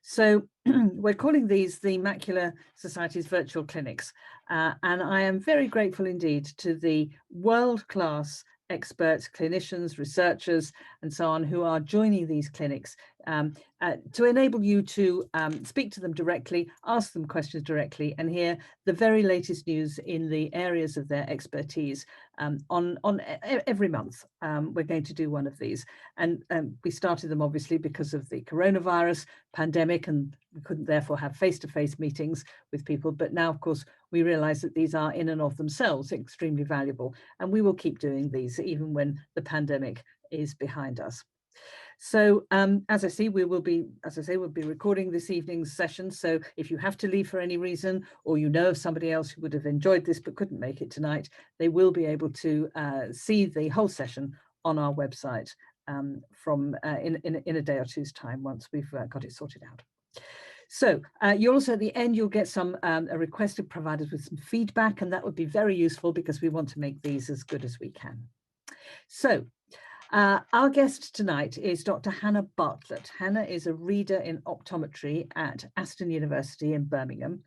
So we're calling these the Macular Society's virtual clinics. And I am very grateful indeed to the world-class experts, clinicians, researchers, and so on, who are joining these clinics to enable you to speak to them directly, ask them questions directly, and hear the very latest news in the areas of their expertise every month. We're going to do one of these. And we started them obviously because of the coronavirus pandemic, and we couldn't therefore have face-to-face meetings with people. But now, of course, we realize that these are in and of themselves extremely valuable, and we will keep doing these even when the pandemic is behind us. So as I say, we'll be recording this evening's session. So if you have to leave for any reason, or you know of somebody else who would have enjoyed this but couldn't make it tonight, they will be able to see the whole session on our website from in a day or two's time, once we've got it sorted out. So you also at the end, you'll get some a request to provide us with some feedback, and that would be very useful because we want to make these as good as we can. So our guest tonight is Dr. Hannah Bartlett. Hannah is a reader in optometry at Aston University in Birmingham,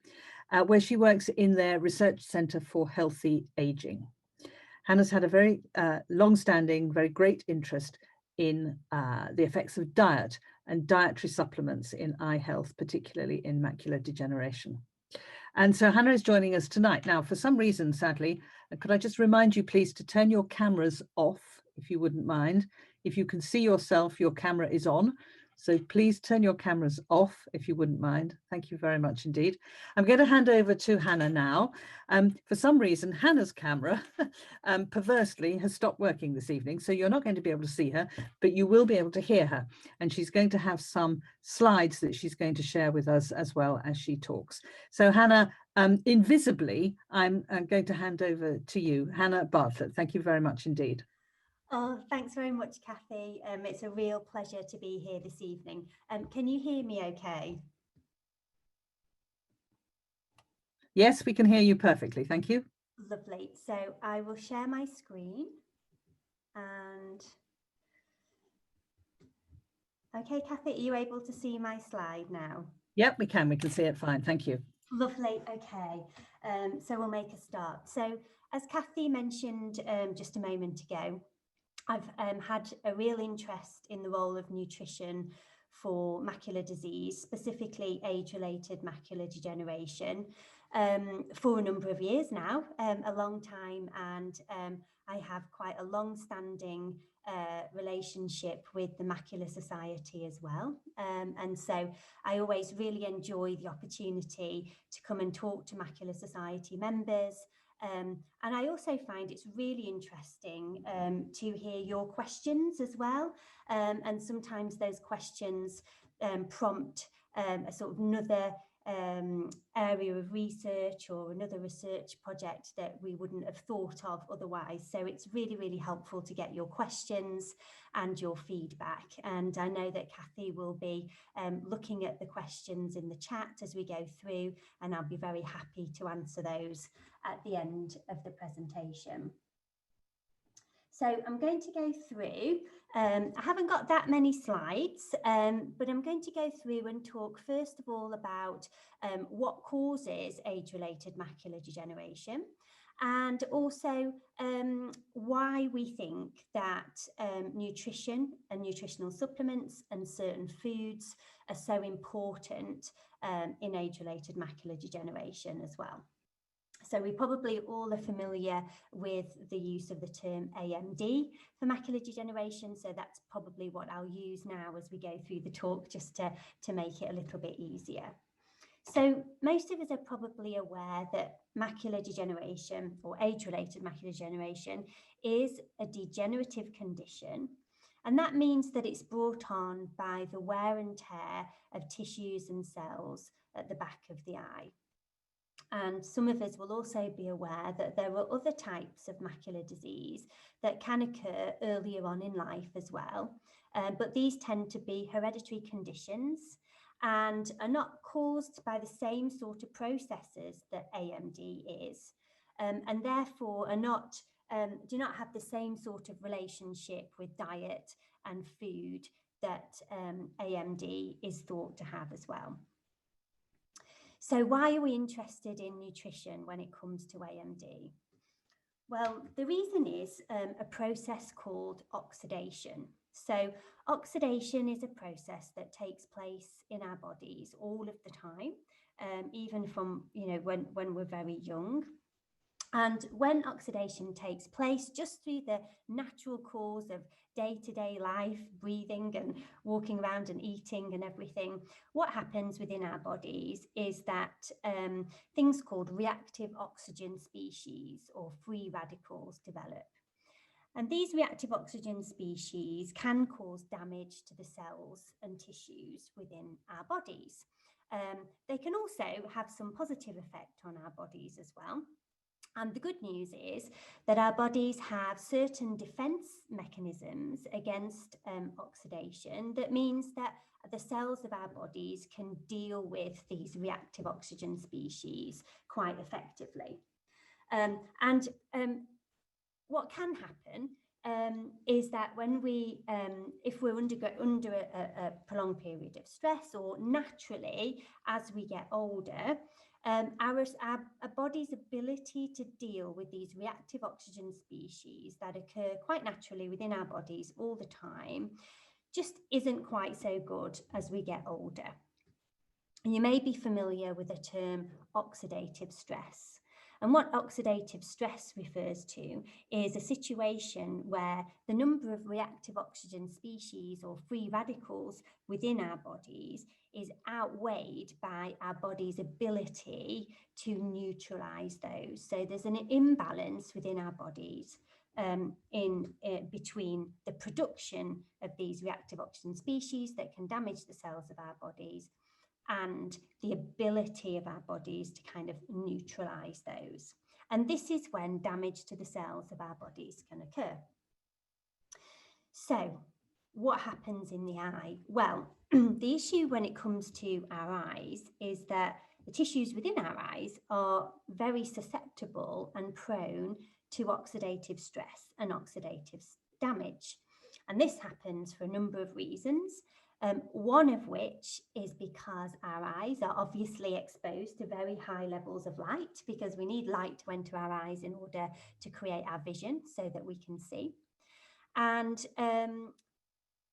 where she works in their Research Centre for Healthy Aging. Hannah's had a very long-standing, very great interest in the effects of diet and dietary supplements in eye health, particularly in macular degeneration. And so Hannah is joining us tonight. Now, for some reason, sadly, could I just remind you, please, to turn your cameras off, if you wouldn't mind. If you can see yourself, your camera is on. So please turn your cameras off, if you wouldn't mind. Thank you very much indeed. I'm going to hand over to Hannah now. For some reason, Hannah's camera perversely has stopped working this evening. So you're not going to be able to see her, but you will be able to hear her. And she's going to have some slides that she's going to share with us as well as she talks. So Hannah, invisibly, I'm going to hand over to you. Hannah Bartlett, thank you very much indeed. Oh, thanks very much, Kathy. It's a real pleasure to be here this evening. Can you hear me okay? Yes, we can hear you perfectly. Thank you. Lovely. So I will share my screen. And okay, Kathy, are you able to see my slide now? Yep, we can. We can see it fine. Thank you. Lovely. Okay. So we'll make a start. So as Kathy mentioned just a moment ago, I've had a real interest in the role of nutrition for macular disease, specifically age-related macular degeneration, for a number of years now, a long time, and I have quite a long-standing relationship with the Macular Society as well. And so I always really enjoy the opportunity to come and talk to Macular Society members. And I also find it's really interesting to hear your questions as well. And sometimes those questions prompt a sort of another area of research or another research project that we wouldn't have thought of otherwise. So it's really, really helpful to get your questions and your feedback. And I know that Kathy will be looking at the questions in the chat as we go through, and I'll be very happy to answer those at the end of the presentation. So I'm going to go through, I haven't got that many slides, but I'm going to go through and talk first of all about what causes age-related macular degeneration, and also why we think that nutrition and nutritional supplements and certain foods are so important in age-related macular degeneration as well. So we probably all are familiar with the use of the term AMD for macular degeneration. So that's probably what I'll use now as we go through the talk, just to make it a little bit easier. So most of us are probably aware that macular degeneration or age-related macular degeneration is a degenerative condition. And that means that it's brought on by the wear and tear of tissues and cells at the back of the eye. And some of us will also be aware that there are other types of macular disease that can occur earlier on in life as well. But these tend to be hereditary conditions and are not caused by the same sort of processes that AMD is, and therefore are not, do not have the same sort of relationship with diet and food that AMD is thought to have as well. So why are we interested in nutrition when it comes to AMD? Well, the reason is a process called oxidation. So oxidation is a process that takes place in our bodies all of the time, even from, when we're very young. And when oxidation takes place, just through the natural course of day-to-day life, breathing and walking around and eating and everything, what happens within our bodies is that things called reactive oxygen species or free radicals develop. And these reactive oxygen species can cause damage to the cells and tissues within our bodies. They can also have some positive effect on our bodies as well. And the good news is that our bodies have certain defense mechanisms against oxidation. That means that the cells of our bodies can deal with these reactive oxygen species quite effectively. What can happen is that when if we're under a prolonged period of stress, or naturally as we get older, our body's ability to deal with these reactive oxygen species that occur quite naturally within our bodies all the time just isn't quite so good as we get older. And you may be familiar with the term oxidative stress. And what oxidative stress refers to is a situation where the number of reactive oxygen species or free radicals within our bodies is outweighed by our body's ability to neutralize those. So there's an imbalance within our bodies between the production of these reactive oxygen species that can damage the cells of our bodies and the ability of our bodies to kind of neutralize those. And this is when damage to the cells of our bodies can occur. So what happens in the eye? Well, the issue when it comes to our eyes is that the tissues within our eyes are very susceptible and prone to oxidative stress and oxidative damage. And this happens for a number of reasons. One of which is because our eyes are obviously exposed to very high levels of light, because we need light to enter our eyes in order to create our vision so that we can see. And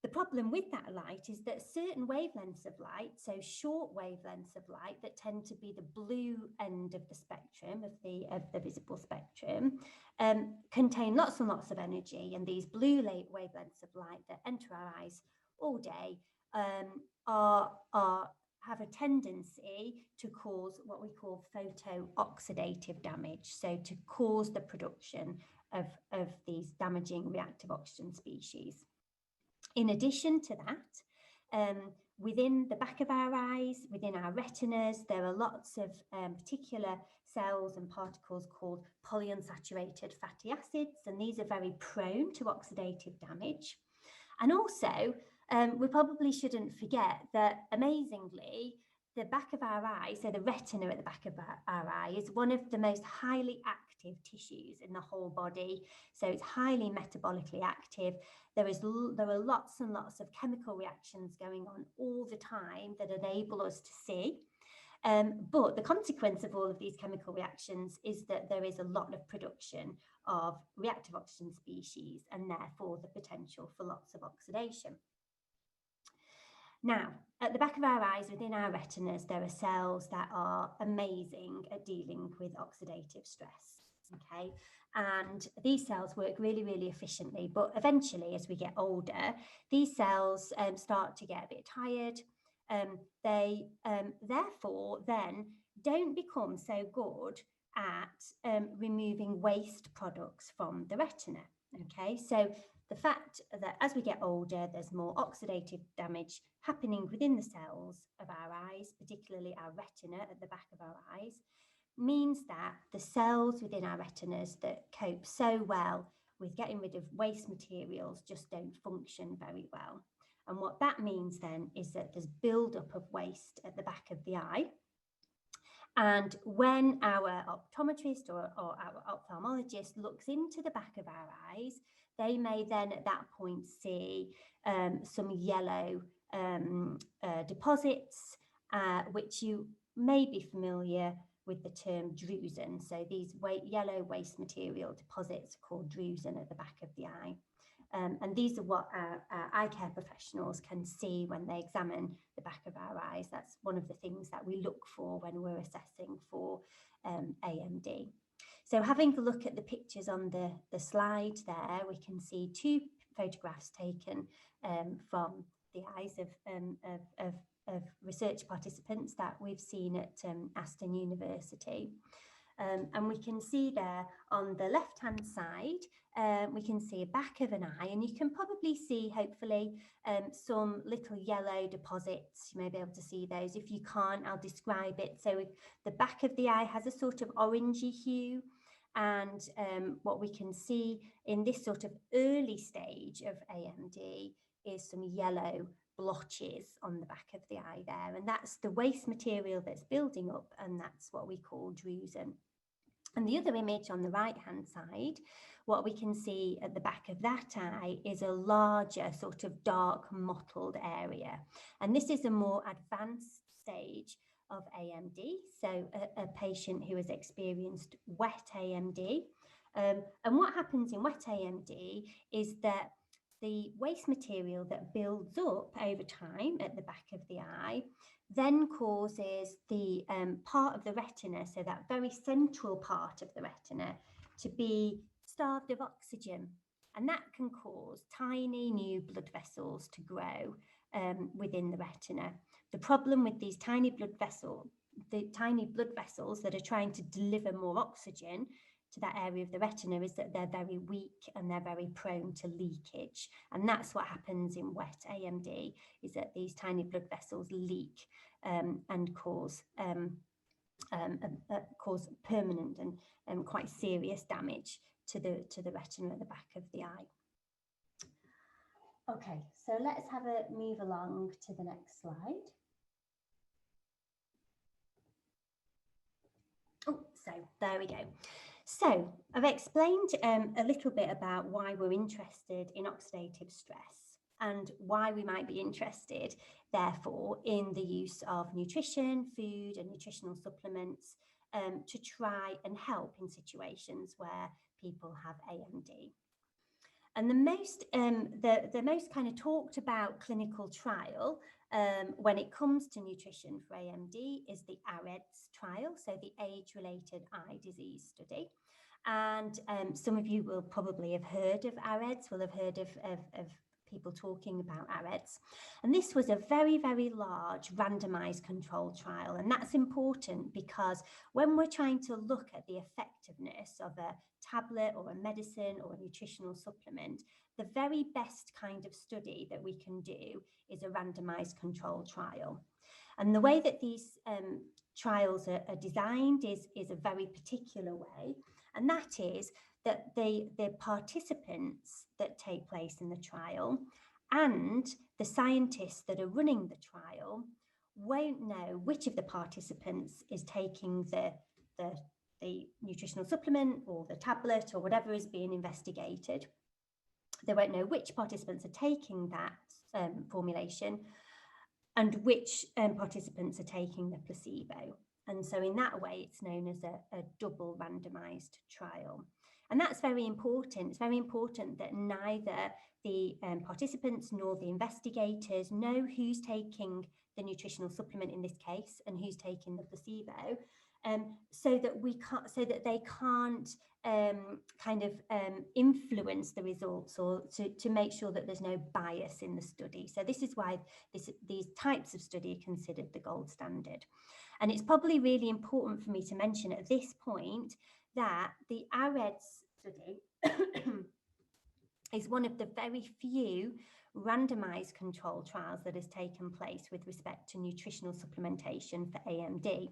the problem with that light is that certain wavelengths of light, so short wavelengths of light that tend to be the blue end of the spectrum, of the visible spectrum, contain lots and lots of energy. And these blue wavelengths of light that enter our eyes all day have a tendency to cause what we call photooxidative damage, so to cause the production of these damaging reactive oxygen species. In addition to that, within the back of our eyes, within our retinas, there are lots of particular cells and particles called polyunsaturated fatty acids, and these are very prone to oxidative damage. And also, we probably shouldn't forget that, amazingly, the back of our eye, so the retina at the back of our eye, is one of the most highly active tissues in the whole body. So it's highly metabolically active. There are lots and lots of chemical reactions going on all the time that enable us to see. But the consequence of all of these chemical reactions is that there is a lot of production of reactive oxygen species, and therefore the potential for lots of oxidation. Now, at the back of our eyes, within our retinas, there are cells that are amazing at dealing with oxidative stress, okay? And these cells work really, really efficiently, but eventually, as we get older, these cells start to get a bit tired. They therefore then don't become so good at removing waste products from the retina, okay? So the fact that as we get older, there's more oxidative damage happening within the cells of our eyes, particularly our retina at the back of our eyes, means that the cells within our retinas that cope so well with getting rid of waste materials just don't function very well. And what that means then is that there's buildup of waste at the back of the eye. And when our optometrist or our ophthalmologist looks into the back of our eyes, they may then at that point see some yellow deposits, which you may be familiar with the term drusen. So these yellow waste material deposits are called drusen at the back of the eye. And these are what our eye care professionals can see when they examine the back of our eyes. That's one of the things that we look for when we're assessing for AMD. So having a look at the pictures on the slide there, we can see two photographs taken from the eyes of research participants that we've seen at Aston University. And we can see there on the left-hand side, we can see a back of an eye, and you can probably see, hopefully, some little yellow deposits. You may be able to see those. If you can't, I'll describe it. So the back of the eye has a sort of orangey hue, and what we can see in this sort of early stage of AMD is some yellow blotches on the back of the eye there, and that's the waste material that's building up, and that's what we call drusen. And the other image on the right hand side, what we can see at the back of that eye is a larger sort of dark mottled area, and this is a more advanced stage of AMD, so a patient who has experienced wet AMD. And what happens in wet AMD is that the waste material that builds up over time at the back of the eye then causes the part of the retina, so that very central part of the retina, to be starved of oxygen. And that can cause tiny new blood vessels to grow within the retina. The problem with these tiny blood vessels that are trying to deliver more oxygen to that area of the retina is that they're very weak and they're very prone to leakage. And that's what happens in wet AMD, is that these tiny blood vessels leak and cause permanent and quite serious damage to the retina at the back of the eye. Okay, so let's have a move along to the next slide. Oh, so there we go. So I've explained a little bit about why we're interested in oxidative stress and why we might be interested, therefore, in the use of nutrition, food and nutritional supplements to try and help in situations where people have AMD. And the most kind of talked about clinical trial when it comes to nutrition for AMD is the AREDS trial, so the age-related eye disease study. And some of you will probably have heard of AREDS, will have heard of people talking about AREDS. And this was a very, very large randomized controlled trial. And that's important because when we're trying to look at the effectiveness of a tablet or a medicine or a nutritional supplement, the very best kind of study that we can do is a randomized controlled trial. And the way that these trials are designed is a very particular way. And that is that the participants that take place in the trial and the scientists that are running the trial won't know which of the participants is taking the nutritional supplement or the tablet or whatever is being investigated. They won't know which participants are taking that formulation and which participants are taking the placebo. And so in that way, it's known as a double randomized trial. And that's very important. It's very important that neither the participants nor the investigators know who's taking the nutritional supplement in this case and who's taking the placebo, so that they can't influence the results or to make sure that there's no bias in the study. So this is why these types of study are considered the gold standard. And it's probably really important for me to mention at this point that the AREDS study is one of the very few randomized controlled trials that has taken place with respect to nutritional supplementation for AMD.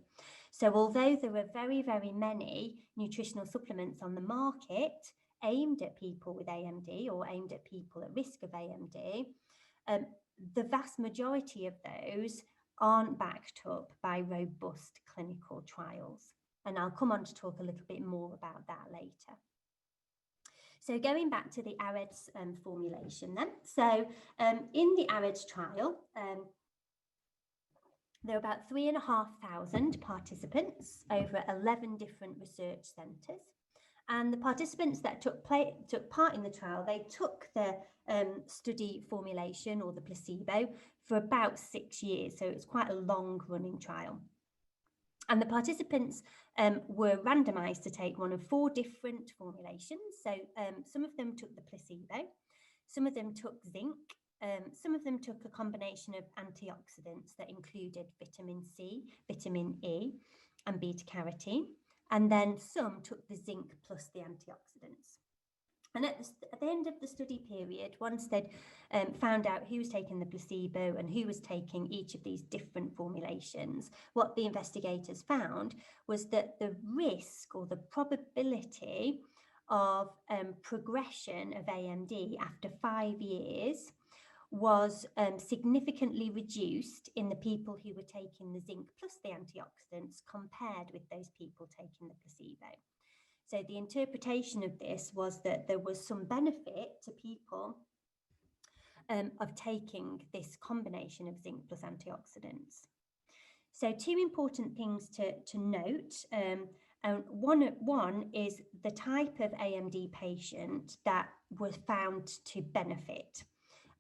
So although there are very, very many nutritional supplements on the market aimed at people with AMD or aimed at people at risk of AMD, the vast majority of those aren't backed up by robust clinical trials. And I'll come on to talk a little bit more about that later. So going back to the AREDS formulation then. So in the AREDS trial, there were about 3,500 participants over 11 different research centres. And the participants that took part in the trial, they took the study formulation or the placebo for about 6 years. So it was quite a long running trial. And the participants were randomised to take one of 4 different formulations. So some of them took the placebo, some of them took zinc, some of them took a combination of antioxidants that included vitamin C, vitamin E, and beta-carotene. And then some took the zinc plus the antioxidants. And at the end of the study period, once they'd found out who was taking the placebo and who was taking each of these different formulations, what the investigators found was that the risk or the probability of progression of AMD after 5 years was significantly reduced in the people who were taking the zinc plus the antioxidants compared with those people taking the placebo. So the interpretation of this was that there was some benefit to people of taking this combination of zinc plus antioxidants. So 2 important things to note. One is the type of AMD patient that was found to benefit.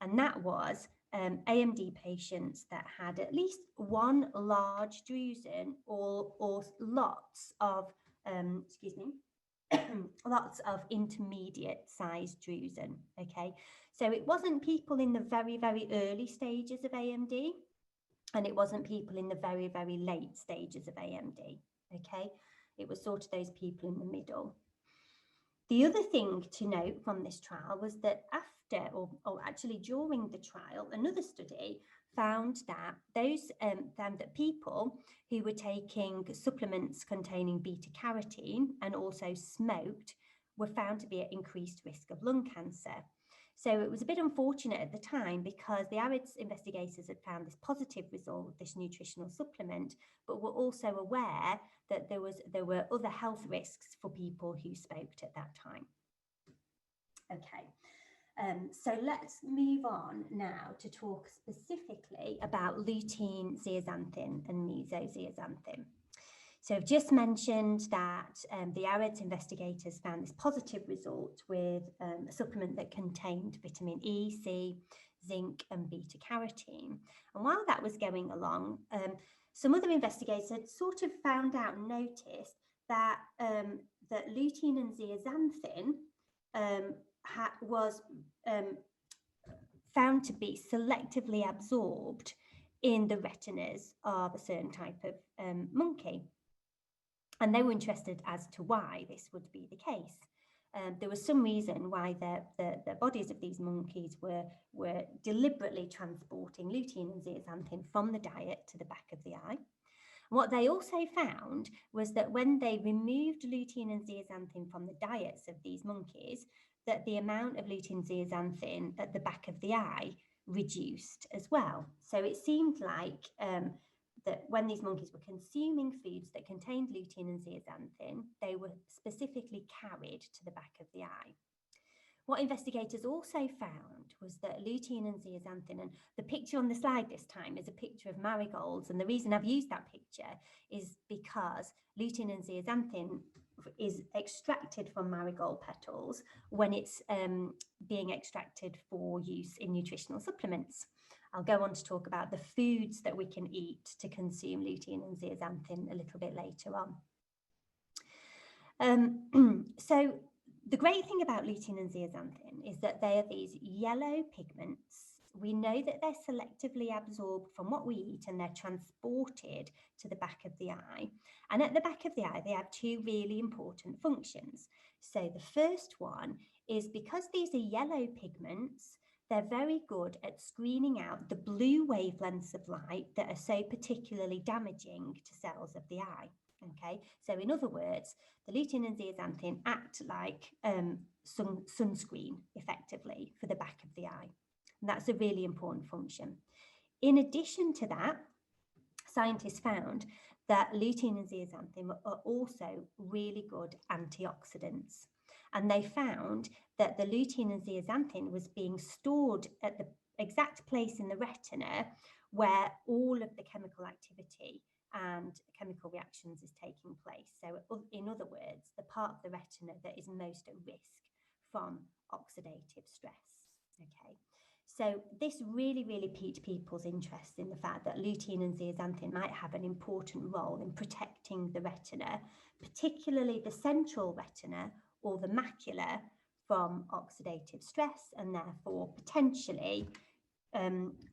And that was AMD patients that had at least one large drusen or lots of, lots of intermediate sized drusen, okay? So it wasn't people in the very, very early stages of AMD, and it wasn't people in the very, very late stages of AMD, okay? It was sort of those people in the middle. The other thing to note from this trial was that after, or actually during the trial, another study found that people who were taking supplements containing beta-carotene and also smoked were found to be at increased risk of lung cancer. So it was a bit unfortunate at the time because the AREDS investigators had found this positive result with this nutritional supplement, but were also aware that there were other health risks for people who smoked at that time. Okay. So let's move on now to talk specifically about lutein, zeaxanthin and meso zeaxanthin. So I've just mentioned that the AREDS investigators found this positive result with a supplement that contained vitamin E, C, zinc and beta-carotene. And while that was going along, some other investigators had sort of found out and noticed that, that lutein and zeaxanthin was found to be selectively absorbed in the retinas of a certain type of monkey. And they were interested as to why this would be the case. There was some reason why the bodies of these monkeys were deliberately transporting lutein and zeaxanthin from the diet to the back of the eye. What they also found was that when they removed lutein and zeaxanthin from the diets of these monkeys, that the amount of lutein and zeaxanthin at the back of the eye reduced as well. So it seemed like that when these monkeys were consuming foods that contained lutein and zeaxanthin, they were specifically carried to the back of the eye. What investigators also found was that lutein and zeaxanthin, and the picture on the slide this time is a picture of marigolds, and the reason I've used that picture is because lutein and zeaxanthin is extracted from marigold petals when it's being extracted for use in nutritional supplements. I'll go on to talk about the foods that we can eat to consume lutein and zeaxanthin a little bit later on. So the great thing about lutein and zeaxanthin is that they are these yellow pigments. We know that they're selectively absorbed from what we eat and they're transported to the back of the eye. And at the back of the eye, they have 2 really important functions. So the first one is because these are yellow pigments, they're very good at screening out the blue wavelengths of light that are so particularly damaging to cells of the eye. Okay, so in other words, the lutein and zeaxanthin act like sunscreen effectively for the back of the eye. And that's a really important function. In addition to that, scientists found that lutein and zeaxanthin are also really good antioxidants. And they found that the lutein and zeaxanthin was being stored at the exact place in the retina where all of the chemical activity and chemical reactions is taking place. So in other words, the part of the retina that is most at risk from oxidative stress. Okay, so this really piqued people's interest in the fact that lutein and zeaxanthin might have an important role in protecting the retina, particularly the central retina or the macula, from oxidative stress, and therefore potentially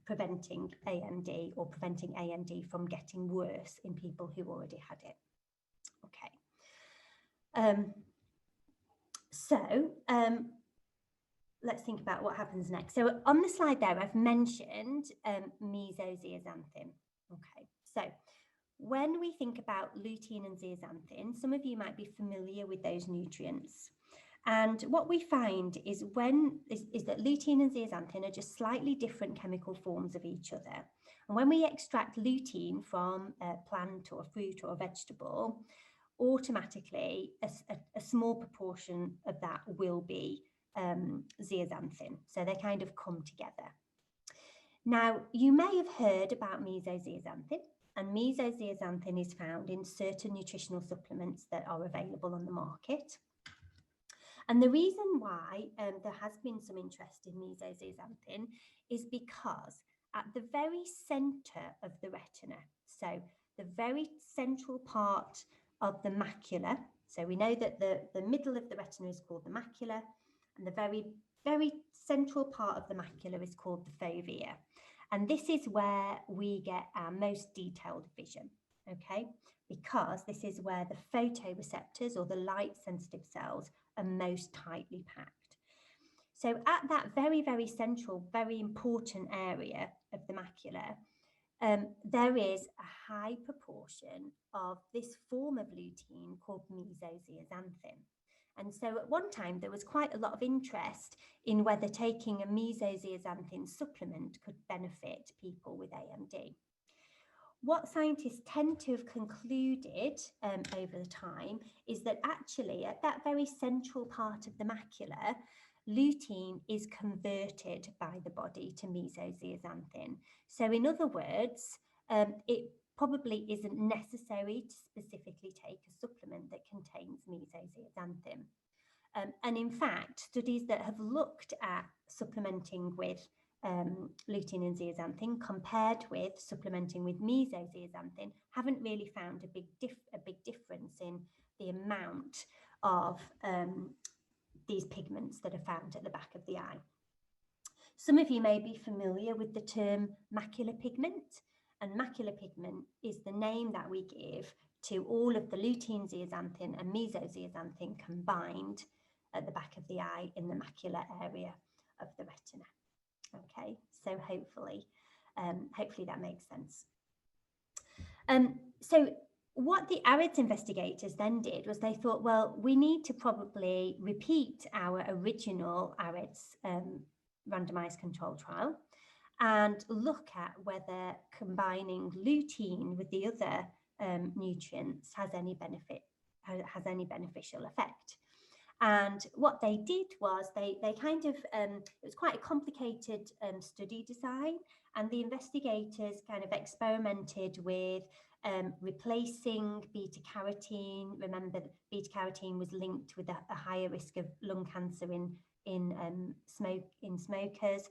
preventing AMD, or preventing AMD from getting worse in people who already had it. Okay. Let's think about what happens next. So on the slide there, I've mentioned meso-zeaxanthin. Okay, so when we think about lutein and zeaxanthin, some of you might be familiar with those nutrients. And what we find is that lutein and zeaxanthin are just slightly different chemical forms of each other. And when we extract lutein from a plant or a fruit or a vegetable, automatically a small proportion of that will be zeaxanthin. So they kind of come together. Now, you may have heard about meso-zeaxanthin, and meso-zeaxanthin is found in certain nutritional supplements that are available on the market. And the reason why there has been some interest in meso-zeaxanthin is because at the very center of the retina, so the very central part of the macula, so we know that the middle of the retina is called the macula, and the very central part of the macula is called the fovea. And this is where we get our most detailed vision, okay? Because this is where the photoreceptors, or the light sensitive cells, are most tightly packed. So at that very central, very important area of the macula, there is a high proportion of this form of lutein called meso-zeaxanthin. And so at one time, there was quite a lot of interest in whether taking a meso-zeaxanthin supplement could benefit people with AMD. What scientists tend to have concluded over the time is that actually at that very central part of the macula, lutein is converted by the body to meso-zeaxanthin. So in other words, it probably isn't necessary to specifically take a supplement that contains meso-zeaxanthin. And in fact, studies that have looked at supplementing with lutein and zeaxanthin compared with supplementing with meso-zeaxanthin haven't really found a big difference in the amount of these pigments that are found at the back of the eye. Some of you may be familiar with the term macular pigment, and macular pigment is the name that we give to all of the lutein, zeaxanthin and meso-zeaxanthin combined at the back of the eye in the macular area of the retina. Okay, so hopefully that makes sense. So what the AREDS investigators then did was they thought, well, we need to probably repeat our original AREDS randomized control trial and look at whether combining lutein with the other nutrients has any beneficial effect. And what they did was they kind of, it was quite a complicated study design, and the investigators kind of experimented with replacing beta carotene. Remember, beta carotene was linked with a higher risk of lung cancer in smokers.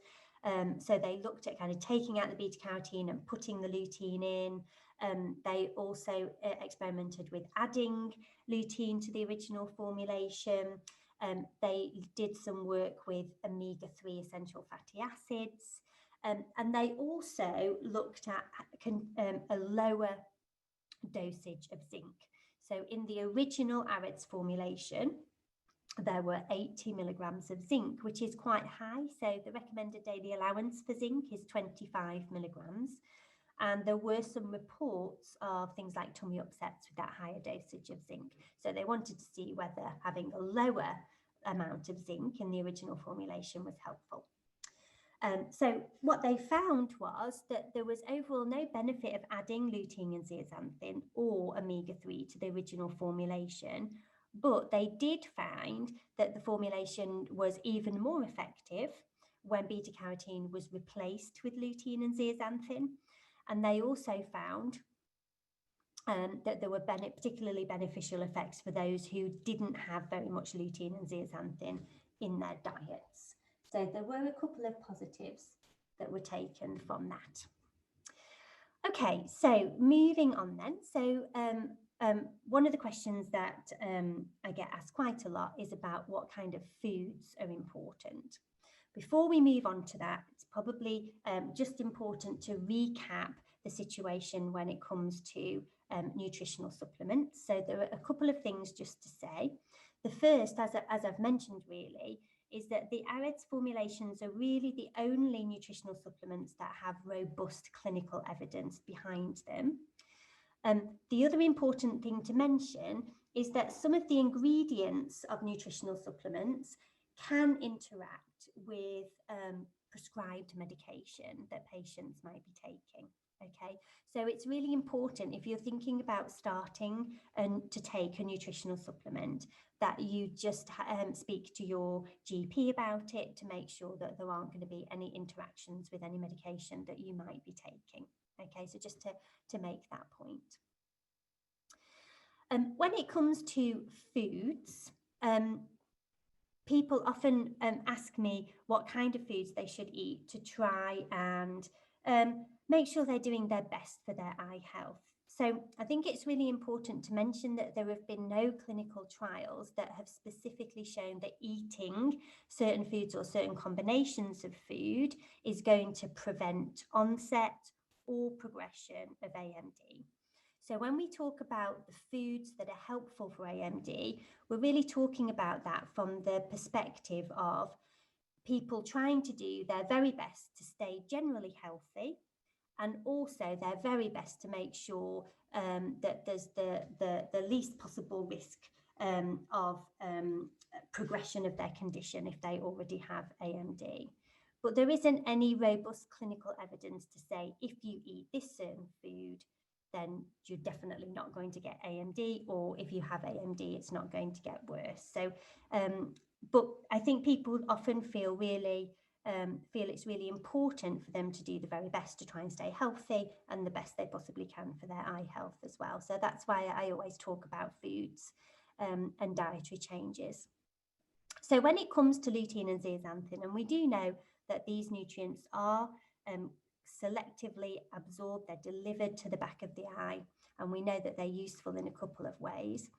So they looked at kind of taking out the beta carotene and putting the lutein in. They also experimented with adding lutein to the original formulation. They did some work with omega-3 essential fatty acids. And they also looked at a lower dosage of zinc. So in the original AREDS formulation, there were 80 milligrams of zinc, which is quite high. So the recommended daily allowance for zinc is 25 milligrams. And there were some reports of things like tummy upsets with that higher dosage of zinc. So they wanted to see whether having a lower amount of zinc in the original formulation was helpful. So what they found was that there was overall no benefit of adding lutein and zeaxanthin or omega-3 to the original formulation, but they did find that the formulation was even more effective when beta carotene was replaced with lutein and zeaxanthin. And they also found that there were particularly beneficial effects for those who didn't have very much lutein and zeaxanthin in their diets. So there were a couple of positives that were taken from that. Okay, so moving on then. So one of the questions that I get asked quite a lot is about what kind of foods are important. Before we move on to that, it's probably just important to recap the situation when it comes to nutritional supplements. So there are a couple of things just to say. The first, as I've mentioned really, is that the AREDS formulations are really the only nutritional supplements that have robust clinical evidence behind them. The other important thing to mention is that some of the ingredients of nutritional supplements can interact with prescribed medication that patients might be taking. Okay, so it's really important if you're thinking about starting to take a nutritional supplement that you just speak to your GP about it to make sure that there aren't going to be any interactions with any medication that you might be taking. Okay, so just to make that point. When it comes to foods, people often ask me what kind of foods they should eat to try and make sure they're doing their best for their eye health. So I think it's really important to mention that there have been no clinical trials that have specifically shown that eating certain foods or certain combinations of food is going to prevent onset or progression of AMD. So when we talk about the foods that are helpful for AMD, we're really talking about that from the perspective of people trying to do their very best to stay generally healthy, and also their very best to make sure that there's the least possible risk of progression of their condition if they already have AMD. But there isn't any robust clinical evidence to say if you eat this certain food, then you're definitely not going to get AMD, or if you have AMD, it's not going to get worse. So, but I think people often feel it's really important for them to do the very best to try and stay healthy and the best they possibly can for their eye health as well. So that's why I always talk about foods and dietary changes. So when it comes to lutein and zeaxanthin, and we do know that these nutrients are selectively absorbed, they're delivered to the back of the eye, and we know that they're useful in a couple of ways.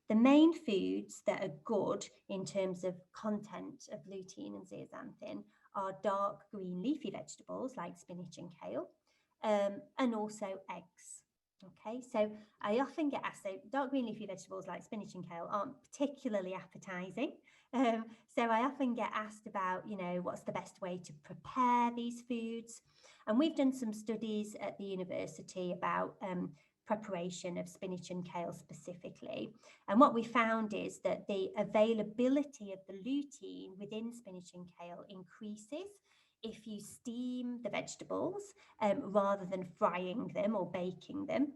The main foods that are good in terms of content of lutein and zeaxanthin are dark green leafy vegetables like spinach and kale, and also eggs. Okay, so I often get asked, so dark green leafy vegetables like spinach and kale aren't particularly appetizing. So I often get asked about, what's the best way to prepare these foods? And we've done some studies at the university about preparation of spinach and kale specifically. And what we found is that the availability of the lutein within spinach and kale increases if you steam the vegetables rather than frying them or baking them.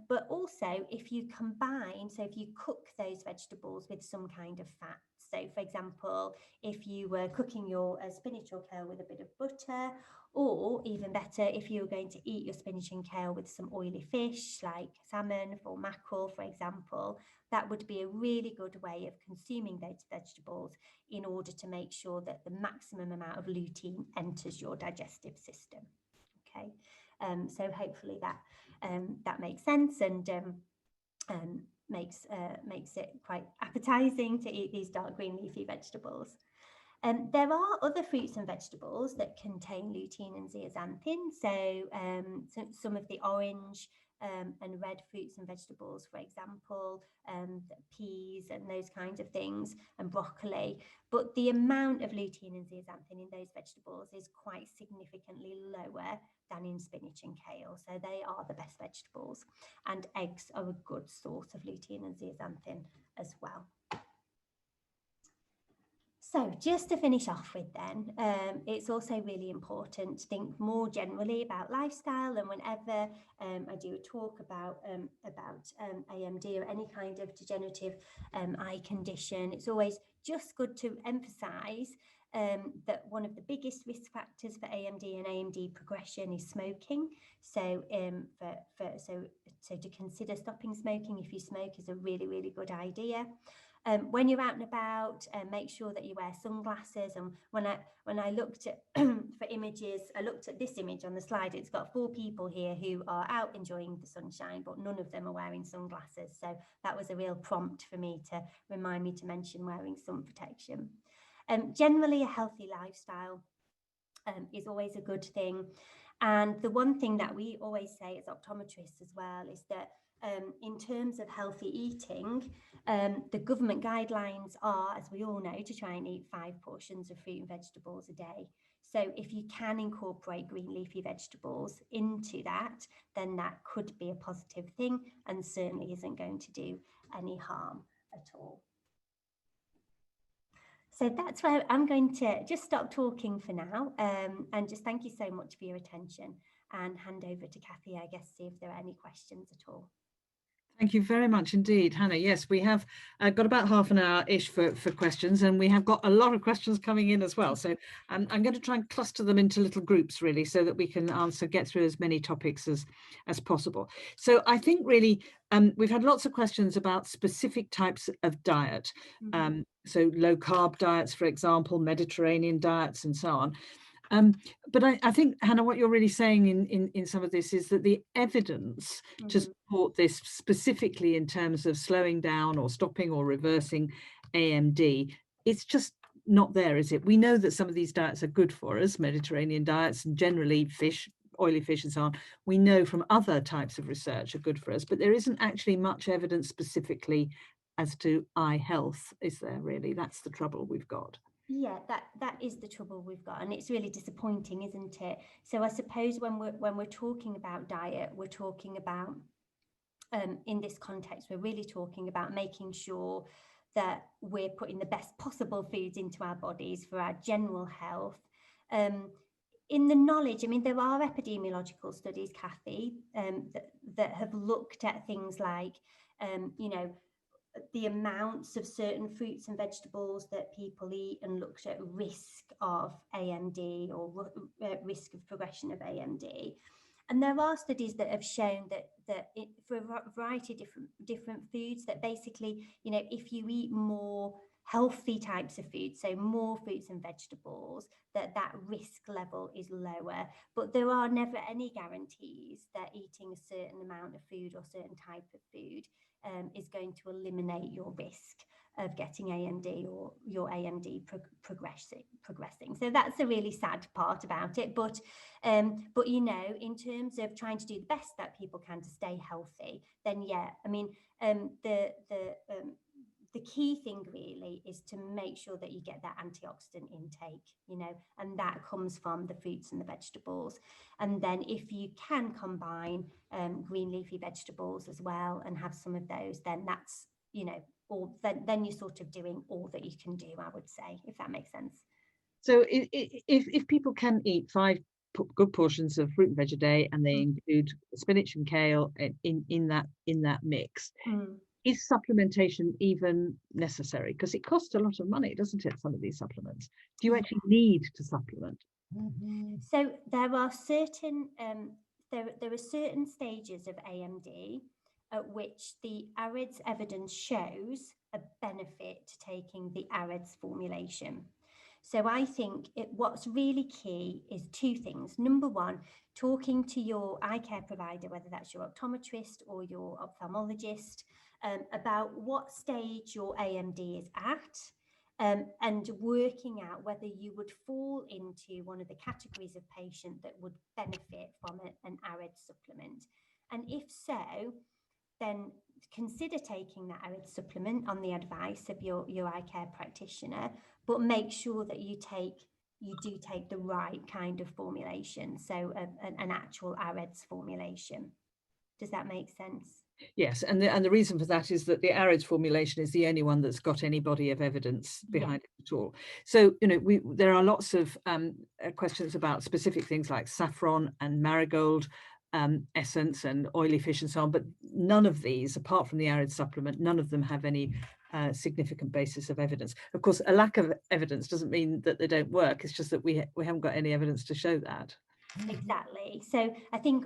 But also if you combine, so if you cook those vegetables with some kind of fat. So for example, if you were cooking your spinach or kale with a bit of butter, or even better, if you were going to eat your spinach and kale with some oily fish like salmon or mackerel, for example, that would be a really good way of consuming those vegetables in order to make sure that the maximum amount of lutein enters your digestive system. Okay, so hopefully that makes sense and makes it quite appetizing to eat these dark green leafy vegetables. There are other fruits and vegetables that contain lutein and zeaxanthin. So some of the orange and red fruits and vegetables, for example, peas and those kinds of things, and broccoli. But the amount of lutein and zeaxanthin in those vegetables is quite significantly lower than in spinach and kale. So they are the best vegetables. And eggs are a good source of lutein and zeaxanthin as well. So just to finish off with then, it's also really important to think more generally about lifestyle, and whenever I do a talk about AMD or any kind of degenerative eye condition, it's always just good to emphasise that one of the biggest risk factors for AMD and AMD progression is smoking. So so to consider stopping smoking if you smoke is a really, really good idea. When you're out and about, make sure that you wear sunglasses. And when I looked at for images, I looked at this image on the slide. It's got 4 people here who are out enjoying the sunshine, but none of them are wearing sunglasses. So that was a real prompt for me to remind me to mention wearing sun protection. Generally, a healthy lifestyle is always a good thing. And the one thing that we always say as optometrists as well is that in terms of healthy eating, the government guidelines are, as we all know, to try and eat 5 portions of fruit and vegetables a day. So if you can incorporate green leafy vegetables into that, then that could be a positive thing and certainly isn't going to do any harm at all. So that's where I'm going to just stop talking for now, and just thank you so much for your attention, and hand over to Kathy, I guess, see if there are any questions at all. Thank you very much indeed, Hannah. Yes, we have got about half an hour-ish for questions, and we have got a lot of questions coming in as well. So I'm going to try and cluster them into little groups, really, so that we can get through as many topics as possible. So I think really we've had lots of questions about specific types of diet. Mm-hmm. So low-carb diets, for example, Mediterranean diets, and so on. But I think, Hannah, what you're really saying in some of this is that the evidence to support this, specifically in terms of slowing down or stopping or reversing AMD, it's just not there, is it? We know that some of these diets are good for us, Mediterranean diets, and generally fish, oily fish and so on. We know from other types of research are good for us, but there isn't actually much evidence specifically as to eye health, is there really? That's the trouble we've got. Yeah, that is the trouble we've got, and it's really disappointing, isn't it? So I suppose when we're talking about diet, we're talking about in this context, we're really talking about making sure that we're putting the best possible foods into our bodies for our general health. In the knowledge, I mean, there are epidemiological studies, Kathy, that have looked at things like, you know, the amounts of certain fruits and vegetables that people eat, and looked at risk of AMD or risk of progression of AMD. And there are studies that have shown that for a variety of different foods, that basically, you know, if you eat more healthy types of food, so more fruits and vegetables, that risk level is lower. But there are never any guarantees that eating a certain amount of food or certain type of food is going to eliminate your risk of getting AMD or your AMD progressing. So that's a really sad part about it. But you know, in terms of trying to do the best that people can to stay healthy, then yeah, I mean, the key thing really is to make sure that you get that antioxidant intake, you know, and that comes from the fruits and the vegetables. And then if you can combine green leafy vegetables as well and have some of those, then that's, you know, or then you're sort of doing all that you can do, I would say, if that makes sense. So if people can eat 5 good portions of fruit and veg a day, and they include spinach and kale in that mix, is supplementation even necessary? Because it costs a lot of money, doesn't it, some of these supplements? Do you actually need to supplement? So there are certain there are certain stages of AMD at which the AREDS evidence shows a benefit to taking the AREDS formulation. So I think what's really key is 2 things. Number one, talking to your eye care provider, whether that's your optometrist or your ophthalmologist, about what stage your AMD is at, and working out whether you would fall into one of the categories of patient that would benefit from an AREDS supplement. And if so, then consider taking that AREDS supplement on the advice of your eye care practitioner, but make sure that you do take the right kind of formulation, so an actual AREDS formulation. Does that make sense? Yes, and the reason for that is that the AREDS formulation is the only one that's got any body of evidence behind it at all. So, you know, there are lots of questions about specific things like saffron and marigold essence and oily fish and so on, but none of these, apart from the AREDS supplement, none of them have any significant basis of evidence. Of course, a lack of evidence doesn't mean that they don't work. It's just that we haven't got any evidence to show that. Exactly. So I think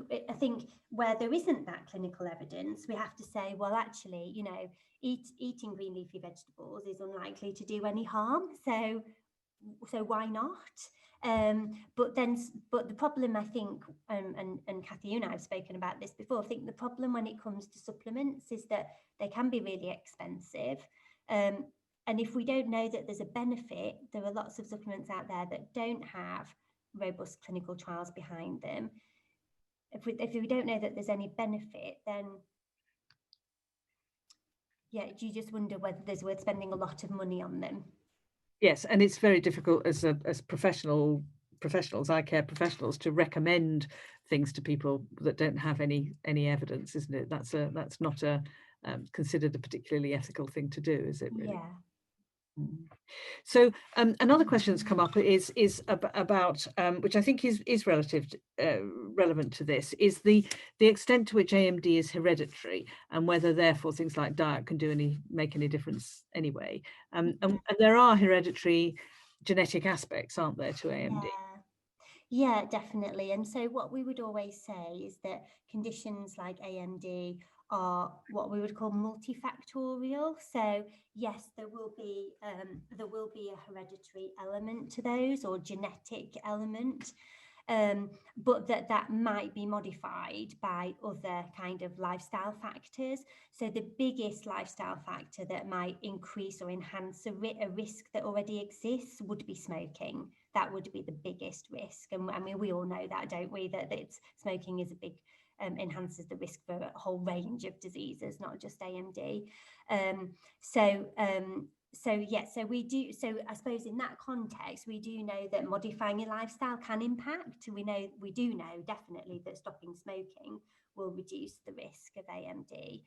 where there isn't that clinical evidence, we have to say, well, actually, you know, eating green leafy vegetables is unlikely to do any harm. So why not? But the problem, I think, and Kathy, you and I have spoken about this before. I think the problem when it comes to supplements is that they can be really expensive. And if we don't know that there's a benefit, there are lots of supplements out there that don't have robust clinical trials behind them. If we don't know that there's any benefit, then yeah, you just wonder whether there's worth spending a lot of money on them. Yes, and it's very difficult as professionals, eye care professionals, to recommend things to people that don't have any evidence, isn't it? That's not considered a particularly ethical thing to do, is it really? Yeah. So another question that's come up is about which I think is relevant to this, is the extent to which AMD is hereditary, and whether therefore things like diet can make any difference anyway. And there are hereditary genetic aspects, aren't there, to AMD? Yeah, definitely. And so what we would always say is that conditions like AMD are what we would call multifactorial. So yes, there will be a hereditary element to those, or genetic element, but that might be modified by other kind of lifestyle factors. So the biggest lifestyle factor that might increase or enhance a risk that already exists would be smoking. That would be the biggest risk. And I mean, we all know that, don't we? That smoking is a big enhances the risk for a whole range of diseases, not just AMD. So we do. So I suppose in that context, we do know that modifying your lifestyle can impact. We do know definitely that stopping smoking will reduce the risk of AMD.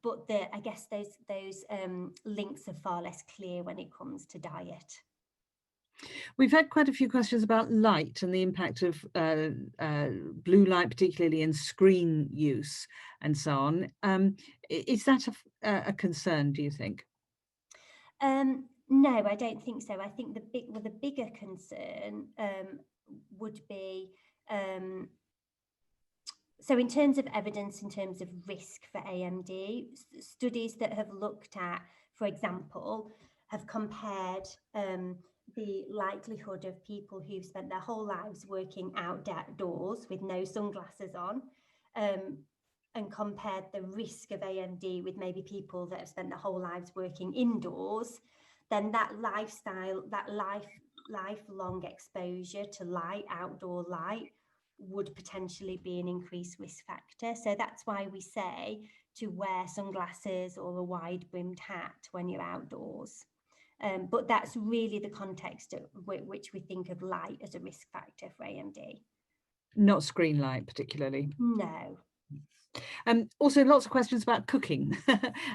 But I guess those links are far less clear when it comes to diet. We've had quite a few questions about light and the impact of blue light, particularly in screen use and so on. Is that a concern, do you think? No, I don't think so. I think the bigger concern would be, so in terms of evidence, in terms of risk for AMD, studies that have looked at, for example, have compared the likelihood of people who've spent their whole lives working outdoors with no sunglasses on, and compared the risk of AMD with maybe people that have spent their whole lives working indoors, then that lifelong exposure to light, outdoor light, would potentially be an increased risk factor. So that's why we say to wear sunglasses or a wide-brimmed hat when you're outdoors. But that's really the context at which we think of light as a risk factor for AMD. Not screen light particularly? No. Also, lots of questions about cooking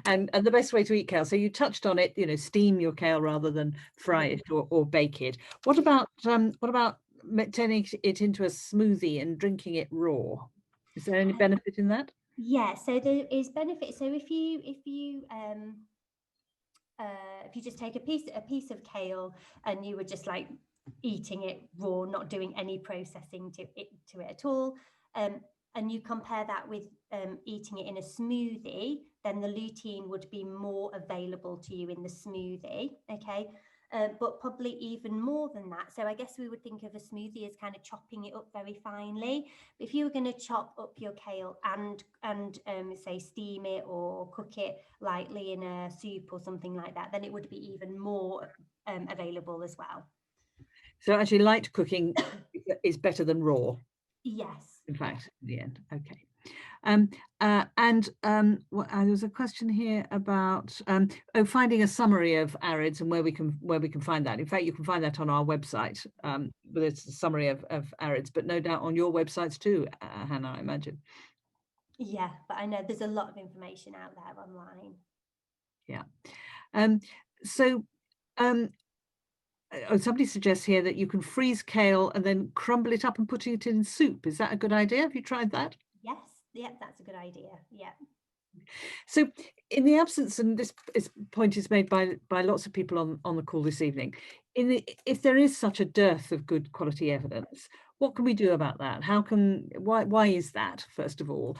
and the best way to eat kale. So you touched on it, steam your kale rather than fry it or bake it. What about turning it into a smoothie and drinking it raw? Is there any benefit in that? Yeah, so there is benefit. So if you just take a piece of kale and you were just like eating it raw, not doing any processing to it at all, and you compare that with eating it in a smoothie, then the lutein would be more available to you in the smoothie, okay? But probably even more than that. So I guess we would think of a smoothie as kind of chopping it up very finely. But if you were going to chop up your kale and say steam it or cook it lightly in a soup or something like that, then it would be even more available as well. So actually light cooking is better than raw? Yes. In fact, in the end, okay. There was a question here about finding a summary of AREDS and where we can find that. In fact, you can find that on our website, but it's a summary of AREDS, but no doubt on your websites too, Hannah, I imagine. Yeah, but I know there's a lot of information out there online. Yeah. So somebody suggests here that you can freeze kale and then crumble it up and put it in soup. Is that a good idea? Have you tried that? Yes, yeah, that's a good idea. Yeah. So, in the absence, and point is made by lots of people on the call this evening, if there is such a dearth of good quality evidence, what can we do about that? Why is that, first of all?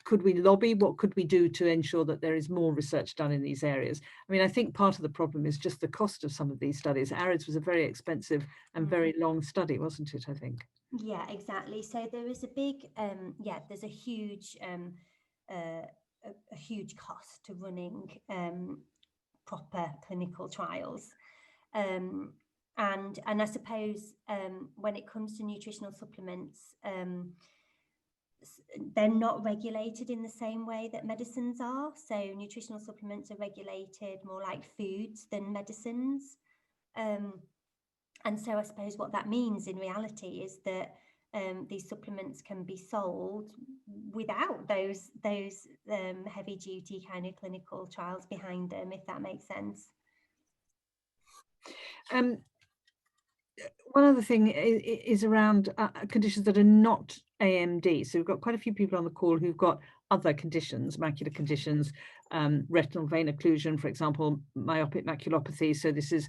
Could we lobby? What could we do to ensure that there is more research done in these areas? I mean, I think part of the problem is just the cost of some of these studies. AREDS was a very expensive and very long study, wasn't it, I think? Yeah, exactly. So there is a big, there's a huge, a huge cost to running proper clinical trials. And I suppose when it comes to nutritional supplements, they're not regulated in the same way that medicines are. So nutritional supplements are regulated more like foods than medicines. And so I suppose what that means in reality is that these supplements can be sold without those heavy duty kind of clinical trials behind them, if that makes sense. One other thing is around conditions that are not AMD. So we've got quite a few people on the call who've got other conditions, macular conditions, retinal vein occlusion, for example, myopic maculopathy. So this is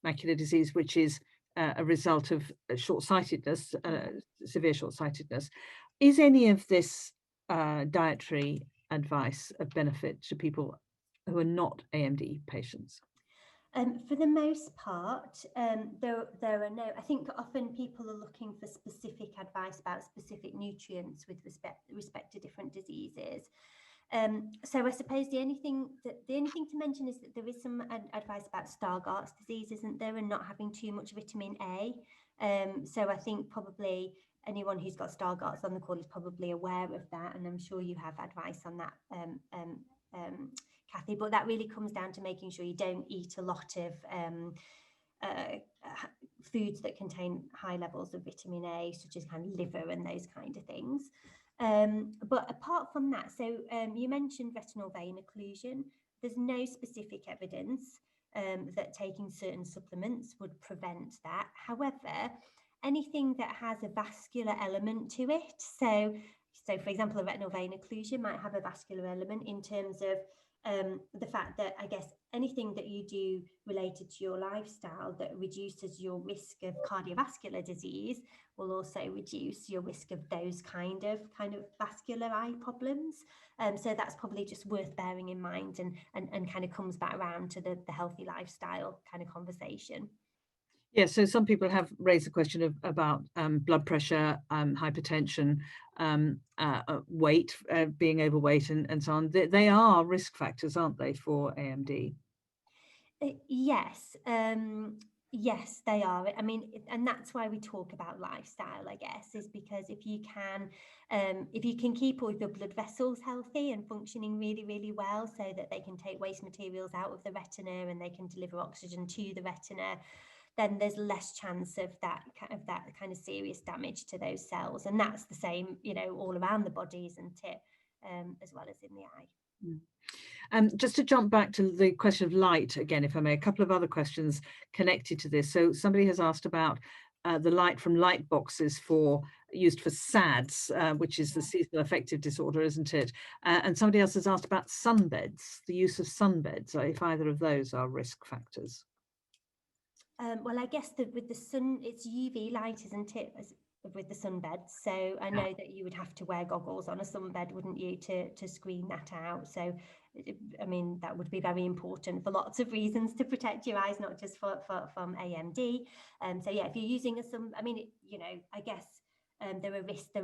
macular disease, which is a result of short-sightedness, severe short-sightedness. Is any of this dietary advice of benefit to people who are not AMD patients? For the most part, there are no, I think often people are looking for specific advice about specific nutrients with respect to different diseases. So I suppose the only thing to mention is that there is some advice about Stargardt's disease, isn't there, and not having too much vitamin A. So I think probably anyone who's got Stargardt's on the call is probably aware of that, and I'm sure you have advice on that, Kathy. But that really comes down to making sure you don't eat a lot of foods that contain high levels of vitamin A, such as kind of liver and those kind of things. But apart from that, so you mentioned retinal vein occlusion. There's no specific evidence that taking certain supplements would prevent that. However, anything that has a vascular element to it, so for example, a retinal vein occlusion might have a vascular element in terms of the fact that I guess anything that you do related to your lifestyle that reduces your risk of cardiovascular disease will also reduce your risk of those kind of vascular eye problems. So that's probably just worth bearing in mind, and kind of comes back around to the healthy lifestyle kind of conversation. Yeah, so some people have raised the question about blood pressure, hypertension, weight, being overweight, and so on. They are risk factors, aren't they, for AMD? Yes, yes, they are. I mean, and that's why we talk about lifestyle, I guess, is because if you can keep all your blood vessels healthy and functioning really, really well, so that they can take waste materials out of the retina and they can deliver oxygen to the retina, then there's less chance of that kind of serious damage to those cells. And that's the same, all around the body, isn't it? As well as in the eye. Just to jump back to the question of light again, if I may, a couple of other questions connected to this. So somebody has asked about the light from light boxes used for SADS, which is the seasonal affective disorder, isn't it? And somebody else has asked about sunbeds, the use of sunbeds, if either of those are risk factors. Well, I guess with the sun, it's UV light, isn't it, with the sunbed? So I know that you would have to wear goggles on a sunbed, wouldn't you, to screen that out? So, I mean, that would be very important for lots of reasons to protect your eyes, not just from AMD. So yeah, if you're using I mean, I guess there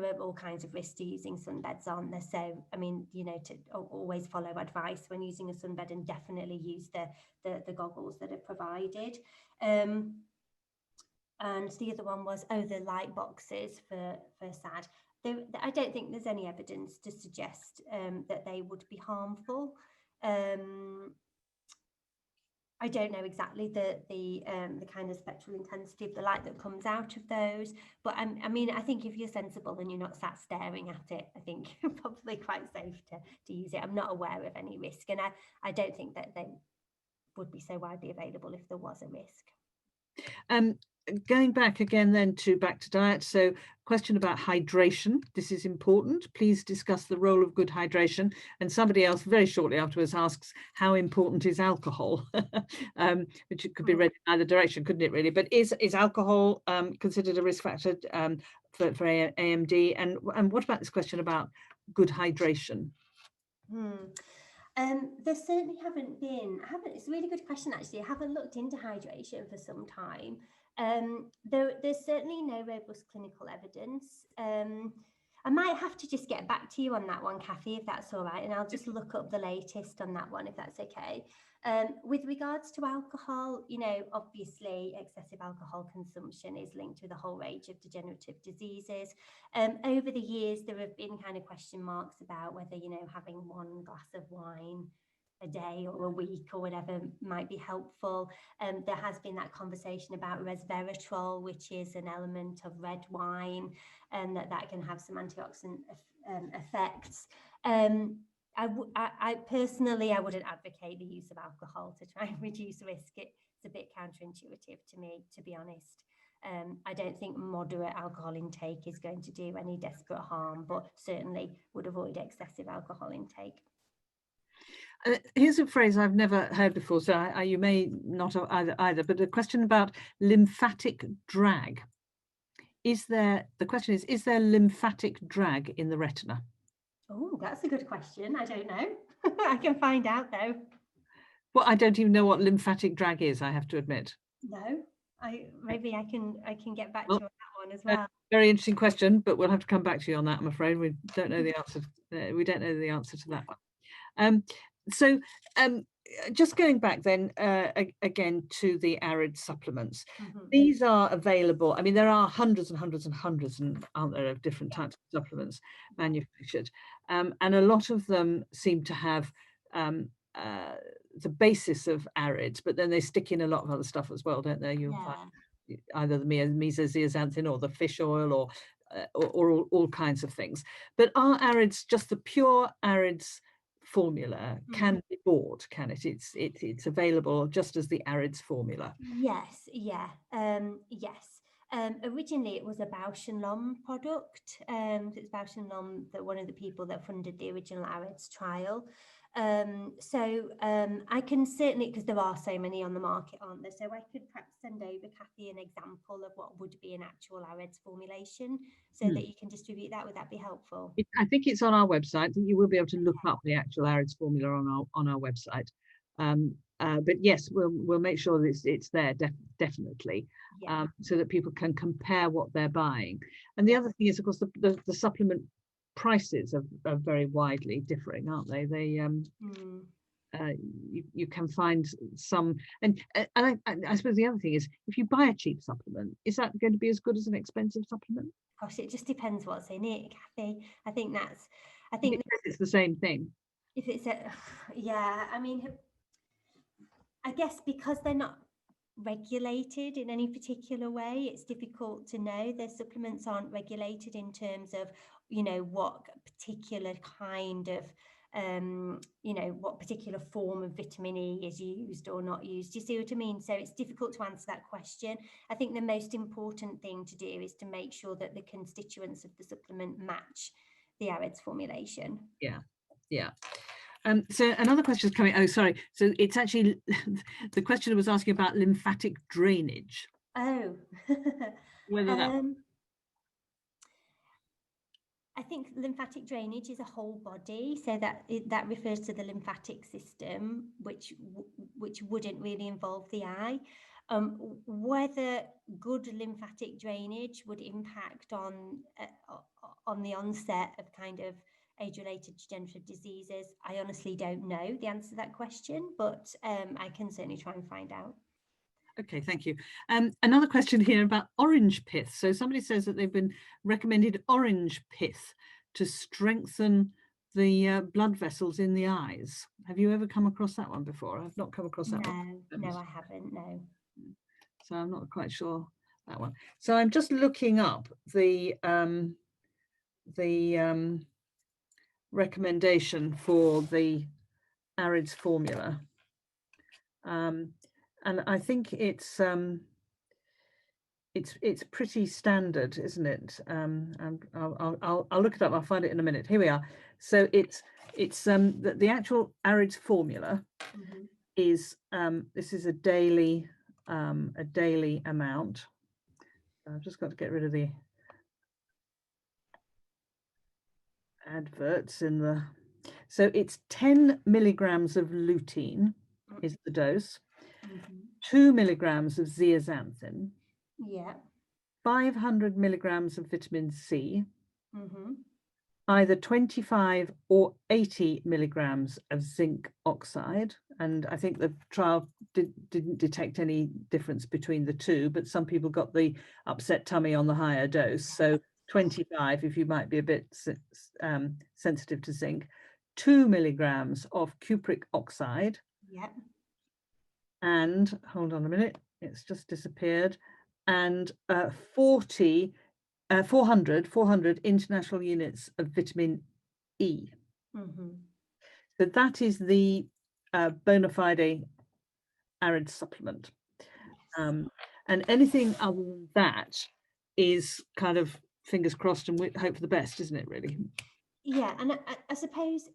are all kinds of risks to using sunbeds, aren't there? So, I mean, to always follow advice when using a sunbed, and definitely use the goggles that are provided. And the other one was, the light boxes for SAD. I don't think there's any evidence to suggest that they would be harmful. I don't know exactly the kind of spectral intensity of the light that comes out of those, but I mean, I think if you're sensible and you're not sat staring at it, I think you're probably quite safe to use it. I'm not aware of any risk, and I don't think that they would be so widely available if there was a risk. Going back again then back to diet. So question about hydration. This is important. Please discuss the role of good hydration. And somebody else very shortly afterwards asks, how important is alcohol? Which it could be read in either direction, couldn't it really? But is alcohol considered a risk factor for AMD? And what about this question about good hydration? There certainly haven't been, it's a really good question actually. I haven't looked into hydration for some time. There's certainly no robust clinical evidence. I might have to just get back to you on that one, Kathy, if that's all right, and I'll just look up the latest on that one, if that's okay. With regards to alcohol, you know, obviously excessive alcohol consumption is linked with a whole range of degenerative diseases. Over the years, there have been kind of question marks about whether, you know, having one glass of wine a day or a week or whatever might be helpful. There has been that conversation about resveratrol, which is an element of red wine, and that can have some antioxidant effects. I personally, I wouldn't advocate the use of alcohol to try and reduce risk. It's a bit counterintuitive to me, to be honest. I don't think moderate alcohol intake is going to do any desperate harm, but certainly would avoid excessive alcohol intake. Here's a phrase I've never heard before, so you may not have either, but a question about lymphatic drag. The question is there lymphatic drag in the retina? Oh, that's a good question. I don't know. I can find out though. Well, I don't even know what lymphatic drag is, I have to admit. No, maybe I can get back to you on that one as well. Very interesting question, but we'll have to come back to you on that, I'm afraid. We don't know the answer. We don't know the answer to that one. So just going back then again to the AREDS supplements, these are available. I mean, there are hundreds and hundreds and hundreds, aren't there, of different types of supplements manufactured, and a lot of them seem to have the basis of AREDS, but then they stick in a lot of other stuff as well, don't they? You'll find either the meso zeaxanthin or the fish oil or all kinds of things. But are AREDS just the pure AREDS formula can be bought, can it? It's available just as the AREDS formula. Yes, yes. Originally it was a Bausch and Lomb product. It's Bausch and Lomb, one of the people that funded the original AREDS trial. I can certainly, because there are so many on the market, aren't there? So I could perhaps send over, Kathy, an example of what would be an actual AREDS formulation so that you can distribute that. Would that be helpful? I think it's on our website. You will be able to look up the actual AREDS formula on our website. But yes, we'll make sure that it's there definitely, so that people can compare what they're buying. And the other thing is, of course, the supplement prices are very widely differing, aren't they? You can find some, and I suppose the other thing is, if you buy a cheap supplement, is that going to be as good as an expensive supplement? Gosh, it just depends what's in it, Kathy. I think it's the same thing. If it's I mean, I guess because they're not regulated in any particular way, it's difficult to know. Their supplements aren't regulated in terms of, you know, what particular kind of what particular form of vitamin E is used or not used. Do you see what I mean? So it's difficult to answer that question. I think the most important thing to do is to make sure that the constituents of the supplement match the AREDS formulation. Yeah. So another question is coming. Oh, sorry. So it's actually the questioner was asking about lymphatic drainage. Oh, whether that. I think lymphatic drainage is a whole body, so that refers to the lymphatic system, which wouldn't really involve the eye. Whether good lymphatic drainage would impact on the onset of kind of age-related degenerative diseases, I honestly don't know the answer to that question, but I can certainly try and find out. Okay, thank you. Another question here about orange pith. So somebody says that they've been recommended orange pith to strengthen the blood vessels in the eyes. Have you ever come across that one before? I've not come across that one. No, I haven't, no. So I'm not quite sure that one. So I'm just looking up the recommendation for the AREDS formula. And I think it's pretty standard, isn't it? And I'll look it up. I'll find it in a minute. Here we are. So it's the actual AREDS formula is this is a daily amount. I've just got to get rid of the adverts in the. So it's 10 milligrams of lutein is the dose. 2 milligrams of zeaxanthin. Yeah. 500 milligrams of vitamin C. Either 25 or 80 milligrams of zinc oxide. And I think the trial didn't detect any difference between the two, but some people got the upset tummy on the higher dose. So 25 if you might be a bit sensitive to zinc. 2 milligrams of cupric oxide. Yep. And hold on a minute, it's just disappeared. And 400 international units of vitamin E. So that is the bona fide AREDS supplement. And anything other than that is kind of fingers crossed and we hope for the best, isn't it, really? Yeah, and I suppose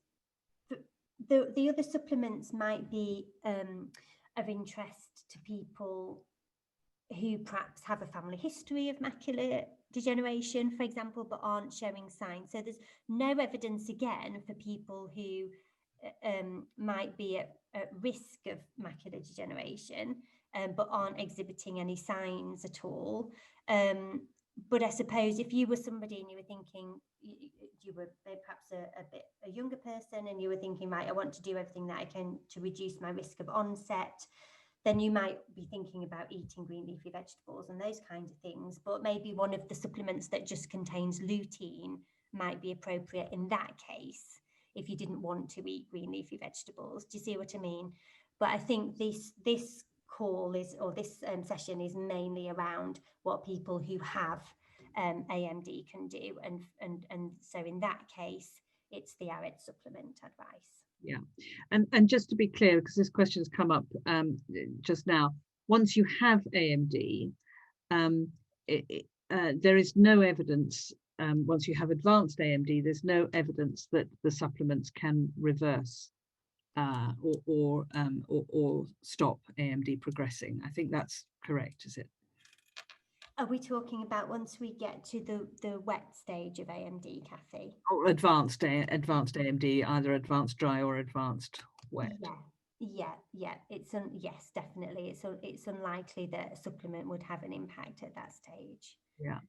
the other supplements might be of interest to people who perhaps have a family history of macular degeneration, for example, but aren't showing signs. So there's no evidence, again, for people who might be at risk of macular degeneration, but aren't exhibiting any signs at all. But I suppose if you were somebody and you were thinking, you were perhaps a younger person and you were thinking, right, I want to do everything that I can to reduce my risk of onset, then you might be thinking about eating green leafy vegetables and those kinds of things. But maybe one of the supplements that just contains lutein might be appropriate in that case if you didn't want to eat green leafy vegetables. Do you see what I mean? But I think this call is, or this session is mainly around what people who have AMD can do. And so in that case, it's the AREDS supplement advice. Yeah, and just to be clear, because this question has come up just now, once you have AMD, there is no evidence, once you have advanced AMD, there's no evidence that the supplements can reverse or stop AMD progressing. I think that's correct, is it? Are we talking about once we get to the wet stage of AMD, Kathy? Or advanced AMD, either advanced dry or advanced wet. Yeah. Yes, definitely. It's unlikely that a supplement would have an impact at that stage. Yeah.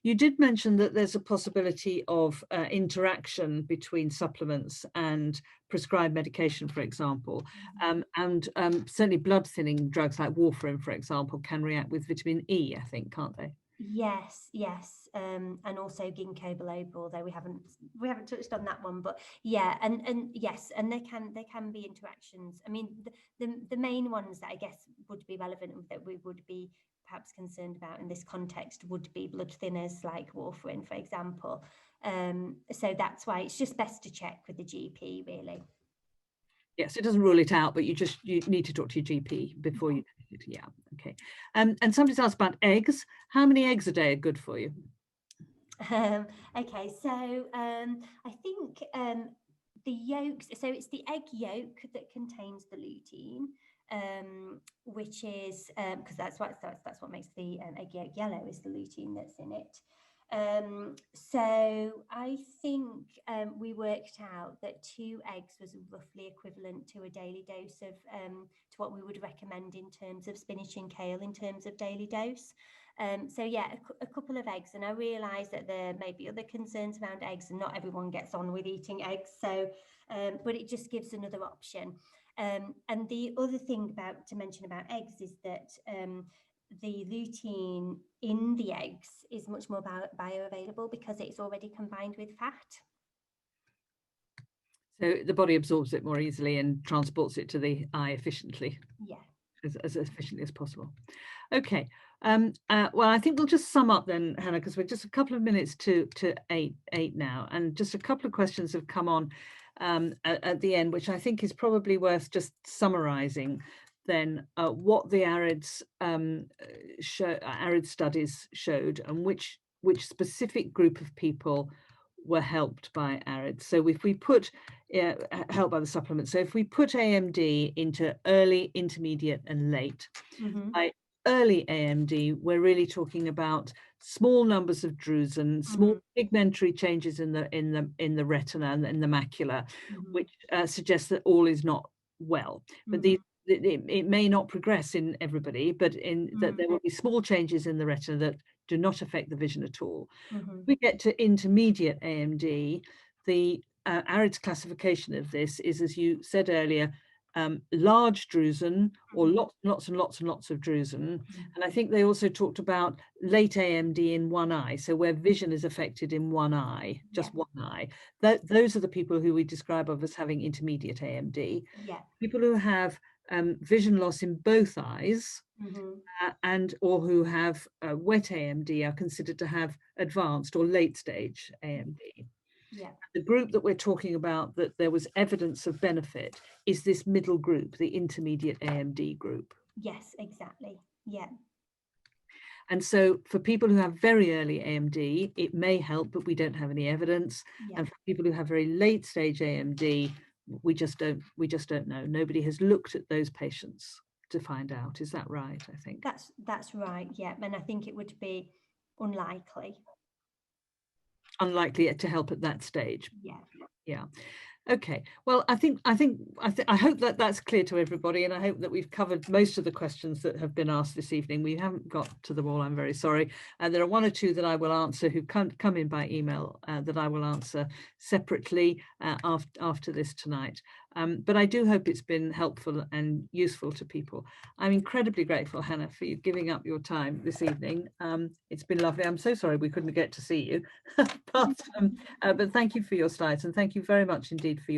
You did mention that there's a possibility of interaction between supplements and prescribed medication, for example, and certainly blood thinning drugs like warfarin, for example, can react with vitamin E, I think, can't they? Yes, and also ginkgo biloba, although we haven't touched on that one, but yeah, and yes, and there can be interactions. I mean, the main ones that I guess would be relevant, that we would be perhaps concerned about in this context, would be blood thinners like warfarin, for example. So that's why it's just best to check with the GP, really. Yes, it doesn't rule it out, but you need to talk to your GP before you. Yeah, okay. And somebody's asked about eggs. How many eggs a day are good for you? Okay, so I think the yolks. So it's the egg yolk that contains the lutein, which is because that's what makes the egg yolk yellow, is the lutein that's in it. So I think we worked out that 2 eggs was roughly equivalent to a daily dose of to what we would recommend in terms of spinach and kale in terms of daily dose. So yeah, a couple of eggs, and I realise that there may be other concerns around eggs, and not everyone gets on with eating eggs. So, but it just gives another option. And the other thing to mention about eggs is that the lutein in the eggs is much more bioavailable because it's already combined with fat. So the body absorbs it more easily and transports it to the eye efficiently, Yeah. as efficiently as possible. Okay. Well, I think we'll just sum up then, Hannah, because we're just a couple of minutes to eight now, and just a couple of questions have come on at the end, which I think is probably worth just summarising. Then what the AREDS AREDS studies showed, and which specific group of people were helped by AREDS. So if we put helped by the supplement, so if we put AMD into early, intermediate, and late. By early AMD, we're really talking about small numbers of drusen, small pigmentary changes in the retina and in the macula, which suggests that all is not well. But it may not progress in everybody, but in that there will be small changes in the retina that do not affect the vision at all. We get to intermediate AMD, the AREDS classification of this is, as you said earlier, large drusen or lots and lots of drusen. And I think they also talked about late AMD in one eye, so where vision is affected in one eye, just one eye. Those are the people who we describe as having intermediate AMD. People who have vision loss in both eyes and or who have wet AMD are considered to have advanced or late stage AMD. The group that we're talking about that there was evidence of benefit is this middle group, the intermediate AMD group. Yes, exactly. Yeah. And so for people who have very early AMD, it may help, but we don't have any evidence. And for people who have very late stage AMD, we just don't know. Nobody has looked at those patients to find out. Is that right? I think that's right. Yeah. And I think it would be unlikely to help at that stage. Yeah. Okay, well, I hope that that's clear to everybody, and I hope that we've covered most of the questions that have been asked this evening. We haven't got to them all, I'm very sorry. There are one or two that I will answer who come in by email that I will answer separately after this tonight. But I do hope it's been helpful and useful to people. I'm incredibly grateful, Hannah, for you giving up your time this evening. It's been lovely. I'm so sorry we couldn't get to see you, but thank you for your slides, and thank you very much indeed for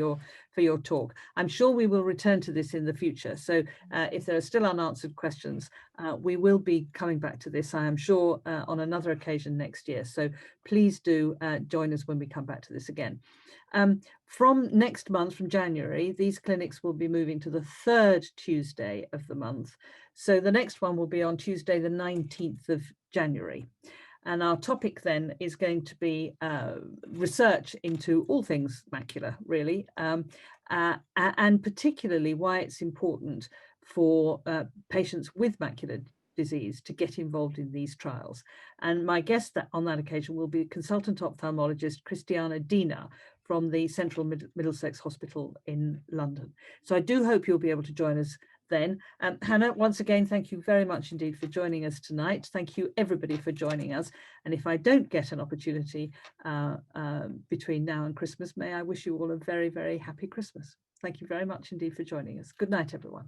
your talk. I'm sure we will return to this in the future. So if there are still unanswered questions, we will be coming back to this, I am sure, on another occasion next year. So please do join us when we come back to this again. From next month, from January, these clinics will be moving to the third Tuesday of the month. So the next one will be on Tuesday, the 19th of January. And our topic then is going to be research into all things macular, really, and particularly why it's important for patients with macular disease to get involved in these trials. And my guest on that occasion will be consultant ophthalmologist Christiana Dina from the Central Middlesex Hospital in London. So I do hope you'll be able to join us then. Hannah, once again, thank you very much indeed for joining us tonight. Thank you everybody for joining us. And if I don't get an opportunity between now and Christmas, may I wish you all a very, very happy Christmas. Thank you very much indeed for joining us. Good night, everyone.